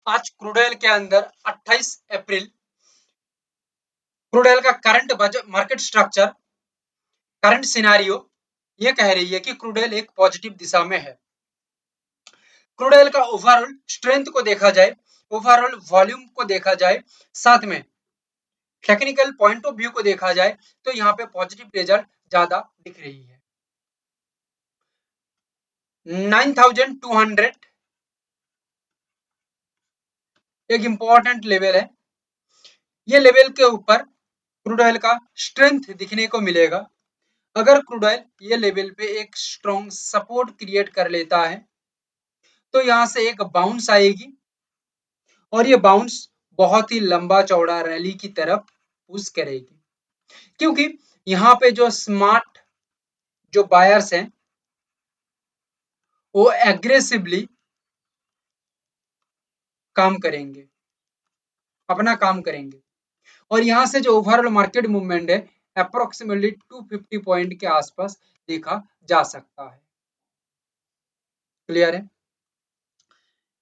आज crude oil के अंदर 28 अप्रैल क्रूड ऑयल का current market structure, current scenario ये कह रही है कि क्रूड ऑयल एक पॉजिटिव दिशा में है। क्रूड ऑयल का ओवरऑल स्ट्रेंथ को देखा जाए, ओवरऑल वॉल्यूम को देखा जाए, साथ में टेक्निकल पॉइंट ऑफ व्यू को देखा जाए तो यहाँ पे पॉजिटिव रिजल्ट ज्यादा दिख रही है। 9200 एक इंपॉर्टेंट लेवल है। ये लेवल के ऊपर क्रूड ऑयल का स्ट्रेंथ दिखने को मिलेगा। अगर क्रूड ऑयल ये लेवल पे एक स्ट्रॉन्ग सपोर्ट क्रिएट कर लेता है तो यहाँ से एक बाउंस आएगी और ये बाउंस बहुत ही लंबा चौड़ा रैली की तरफ पुश करेगी, क्योंकि यहाँ पे जो स्मार्ट जो बायर्स हैं वो एग्रेसिवली काम करेंगे, अपना काम करेंगे और यहाँ से जो ओवरऑल मार्केट मूवमेंट है अप्रोक्सीमेटली 250 पॉइंट के आसपास देखा जा सकता है। क्लियर है।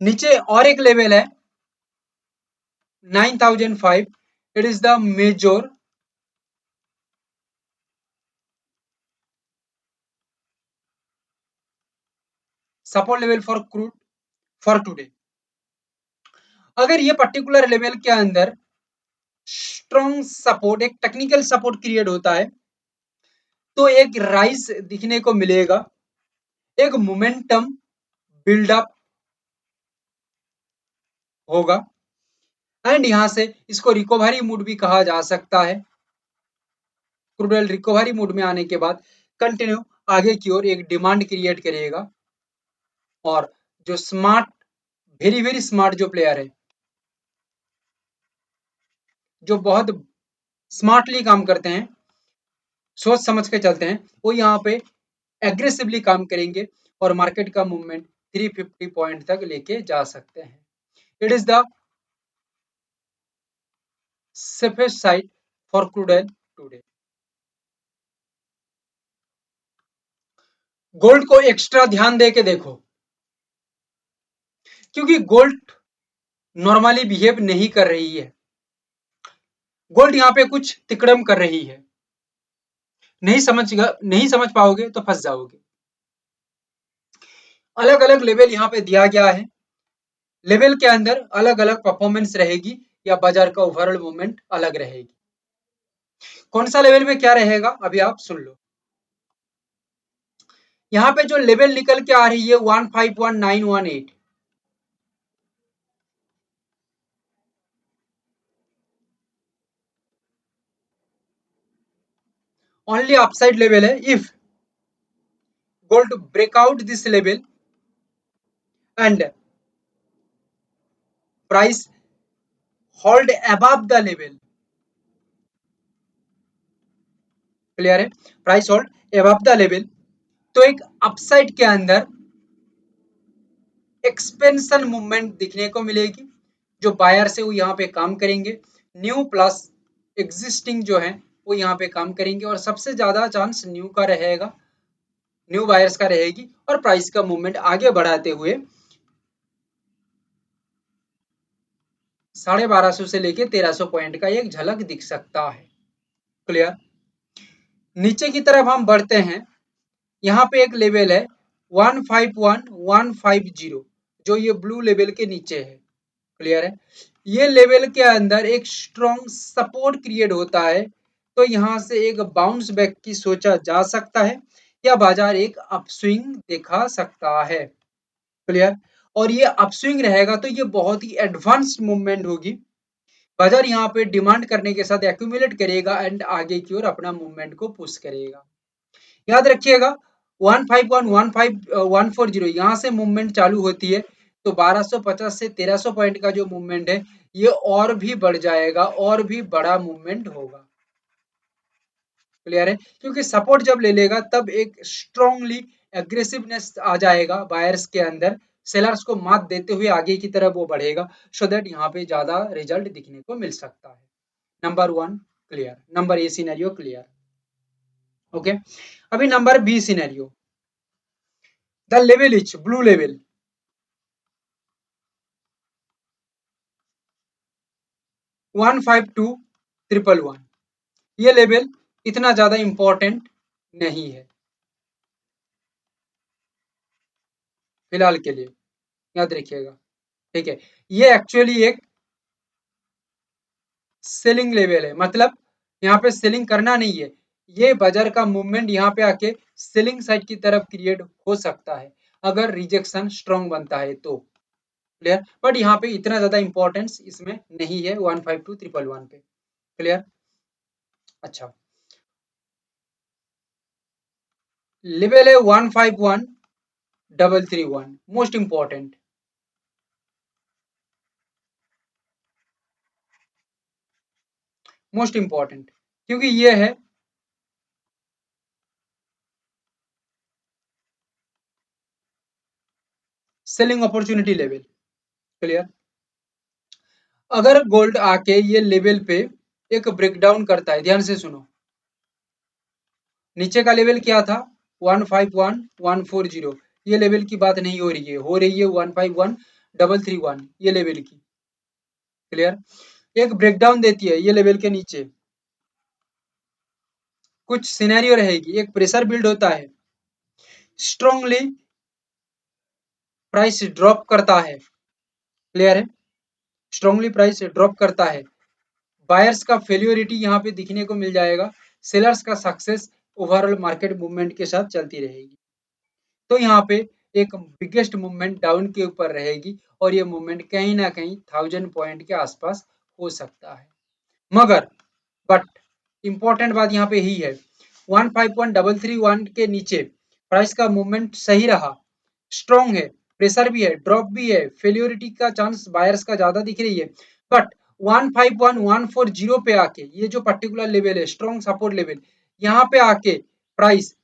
नीचे और एक लेवल है 9005, it is the major support level for crude for today. अगर ये पर्टिकुलर लेवल के अंदर स्ट्रॉन्ग सपोर्ट, एक टेक्निकल सपोर्ट क्रिएट होता है तो एक राइज दिखने को मिलेगा, एक मोमेंटम बिल्डअप होगा एंड यहां से इसको रिकवरी मूड भी कहा जा सकता है। क्रूड ऑयल रिकवरी मूड में आने के बाद कंटिन्यू आगे की ओर एक डिमांड क्रिएट करेगा और जो स्मार्ट, वेरी वेरी स्मार्ट जो प्लेयर है, जो बहुत स्मार्टली काम करते हैं, सोच समझ के चलते हैं, वो यहाँ पे एग्रेसिवली काम करेंगे और मार्केट का मूवमेंट 350 पॉइंट तक लेके जा सकते हैं। It is the safest side for crude oil today. Gold को एक्स्ट्रा ध्यान दे के देखो, क्योंकि गोल्ड नॉर्मली बिहेव नहीं कर रही है। गोल्ड यहाँ पे कुछ तिकड़म कर रही है, नहीं समझ पाओगे तो फंस जाओगे। अलग अलग लेवल यहाँ पे दिया गया है, लेवल के अंदर अलग अलग परफॉर्मेंस रहेगी या बाजार का ओवरऑल मूवमेंट अलग रहेगी। कौन सा लेवल में क्या रहेगा अभी आप सुन लो। यहाँ पे जो लेवल निकल के आ रही है 151918, only upside level है if gold break out this level and price hold above the level। Clear है। Price hold above the level तो एक अपसाइड के अंदर एक्सपेंशन मूवमेंट दिखने को मिलेगी। जो बायर से वो यहाँ पे काम करेंगे, न्यू प्लस एग्जिस्टिंग जो है वो यहाँ पे काम करेंगे और सबसे ज्यादा चांस न्यू का रहेगा, न्यू बायर्स का रहेगी और प्राइस का मूवमेंट आगे बढ़ाते हुए 1250 से लेके 1300 पॉइंट का एक झलक दिख सकता है। क्लियर। नीचे की तरफ हम बढ़ते हैं, यहाँ पे एक लेवल है 151150 जो ये ब्लू लेवल के नीचे है। क्लियर है। ये लेवल के अंदर एक स्ट्रॉन्ग सपोर्ट क्रिएट होता है तो यहाँ से एक बाउंस बैक की सोचा जा सकता है या बाजार एक अपस्विंग दिखा सकता है। क्लियर। और ये अपस्विंग रहेगा तो ये बहुत ही एडवांस मूवमेंट होगी, बाजार यहाँ पे डिमांड करने के साथ एक्यूमुलेट करेगा एंड आगे की ओर अपना मूवमेंट को पुश करेगा। याद रखिएगा 151140 यहाँ से मूवमेंट चालू होती है तो 1250 से 1300 पॉइंट का जो मूवमेंट है ये और भी बढ़ जाएगा और भी बड़ा मूवमेंट होगा। क्लियर है। क्योंकि सपोर्ट जब ले लेगा तब एक स्ट्रांगली एग्रेसिवनेस आ जाएगा बायर्स के अंदर, सेलर्स को मात देते हुए आगे की तरफ वो बढ़ेगा सो दैट यहाँ पे ज्यादा रिजल्ट दिखने को मिल सकता है। Number 1 clear, number A scenario clear. Okay. अभी number B scenario, the level is blue level. 15211 ये लेवल इतना ज्यादा इंपॉर्टेंट नहीं है फिलहाल के लिए, याद रखिएगा। ठीक है, ये एक्चुअली एक सेलिंग लेवल है, मतलब यहाँ पे सेलिंग करना नहीं है, ये बाजार का मूवमेंट यहाँ पे आके सेलिंग साइड की तरफ क्रिएट हो सकता है अगर रिजेक्शन स्ट्रॉन्ग बनता है तो। क्लियर, बट यहाँ पे इतना ज्यादा इंपॉर्टेंस इसमें नहीं है 15211 पे। क्लियर, अच्छा। लेवल है 1513331, मोस्ट इंपॉर्टेंट, मोस्ट इंपॉर्टेंट, क्योंकि ये है सेलिंग अपॉर्चुनिटी लेवल। क्लियर, अगर गोल्ड आके ये लेवल पे एक ब्रेकडाउन करता है, ध्यान से सुनो, नीचे का लेवल क्या था 151,140, ये लेवल की बात नहीं हो रही है, हो रही है 151,331 ये लेवल की। क्लियर, एक ब्रेकडाउन देती है ये लेवल के नीचे, कुछ सिनेरियो रहेगी, एक प्रेशर बिल्ड होता है, स्ट्रांगली प्राइस ड्रॉप करता है। क्लियर है, स्ट्रांगली प्राइस ड्रॉप करता है, बायर्स का फेल्योरिटी यहाँ पे दिखने को मिल जाएगा, सेलर्स का सक्सेस ओवरऑल मार्केट मूवमेंट के साथ चलती रहेगी। तो यहाँ पे एक बिगेस्ट मूवमेंट डाउन के ऊपर रहेगी और ये मूवमेंट कहीं ना कहीं 1000 पॉइंट के आसपास हो सकता है। मगर बट इंपॉर्टेंट बात यहाँ पे ही है, 151,331 के नीचे प्राइस का मूवमेंट सही रहा, स्ट्रॉन्ग है, प्रेशर भी है, ड्रॉप भी है, फेल्योरिटी का चांस बायर्स का ज्यादा दिख रही है, बट 151,140 पे आके ये जो पर्टिकुलर लेवल है स्ट्रॉन्ग सपोर्ट लेवल, यहाँ पे आके प्राइस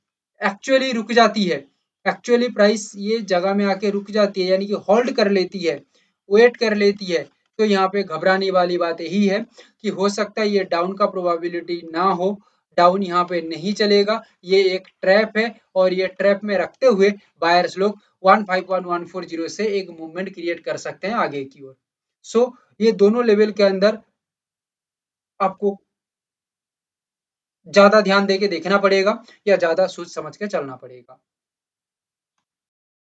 एक्चुअली रुक जाती है, एक्चुअली प्राइस ये जगह में आके रुक जाती है, यानी कि होल्ड कर लेती है, वेट कर लेती है, तो यहाँ पे घबराने वाली बात यही है कि हो सकता है ये डाउन का प्रोबेबिलिटी ना हो, डाउन यहाँ पे नहीं चलेगा, ये एक ट्रैप है और ये ट्रैप में रखते हुए बायर्स लोग 151,140 से एक मूवमेंट क्रिएट कर सकते हैं आगे की ओर। सो ये दोनों लेवल के अंदर आपको ज्यादा ध्यान देके देखना पड़ेगा या ज्यादा सोच समझ के चलना पड़ेगा।